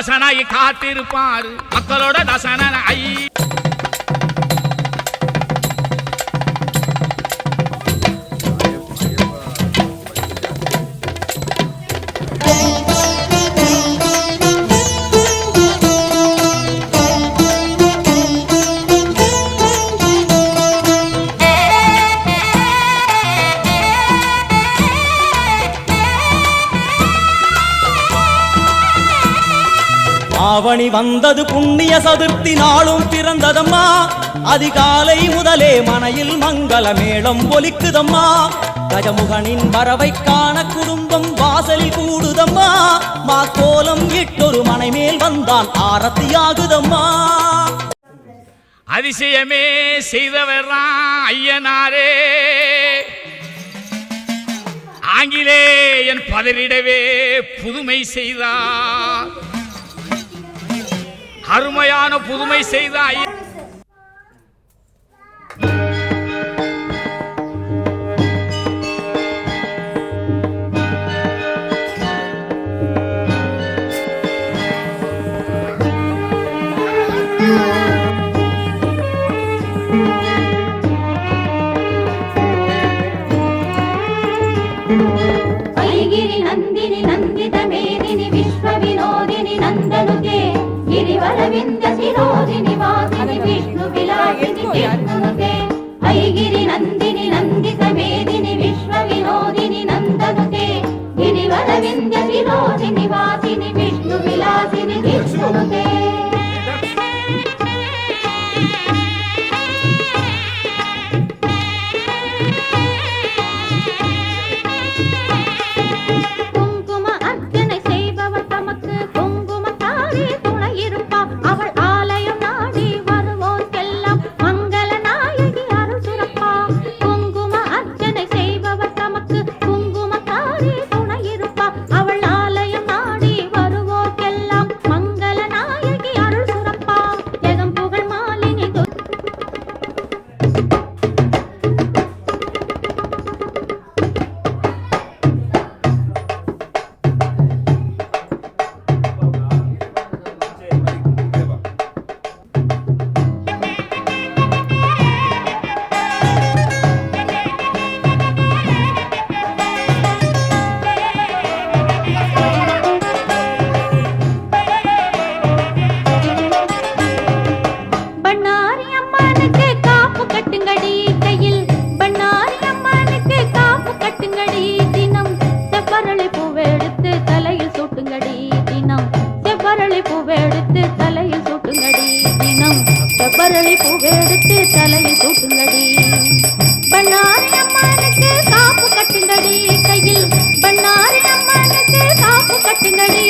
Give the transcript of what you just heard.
தாசனாகி காத்திருப்பாரு மக்களோட தாசன ஐ. ஆவணி வந்தது புண்ணிய சதுர்த்தி நாளும் பிறந்ததம்மா. அதிகாலை முதலே மனையில் மங்கள மேளம் ஒலிக்குதம்மா. கஜமுகனின் வரவை காண குடும்பம் வாசலில் கூடுதம்மா. மாக்கோலம் இட்டொரு மனை மேல் வந்தான் ஆரத்தியாகுதம்மா. அதிசயமே செய்தவர்தான் ஐயனாரே. ஆங்கிலேயன் பதறிடவே புதுமை செய்தார். அருமையான புதுமை செய்த ಐಗಿರಿ ನಂದಿನಿ ನಂದಿತ ಮೇದಿನಿ ವಿಶ್ವ ವಿನೋದಿನಿ ನಂದನುತೆ ಗಿರಿವರವಿಂದ ಶಿರೋದಿನಿ ವಾಸಿನಿ ವಿಷ್ಣು ವಿಲಾಸಿನಿ ವಿಷ್ಣುನುತೆ. ಐಗಿರಿ ನಂದಿನಿ ನಂದಿತ ಮೇದಿನಿ ವಿಶ್ವ ವಿನೋದಿನಿ ನಂದನುತೆ ಗಿರಿವರವಿಂದ ಶಿರೋದಿನಿ ವಾಸಿನಿ ವಿಷ್ಣು ವಿಲಾಸಿನಿ ವಿಷ್ಣುನುತೆ. செவ்வரளி பூவெடுத்து தலையில் சூட்டுங்கடி. பண்ணாரி அம்மனுக்கு காப்பு கட்டுங்கடி. கையில் பண்ணாரி அம்மனுக்கு காப்பு கட்டுங்கடி.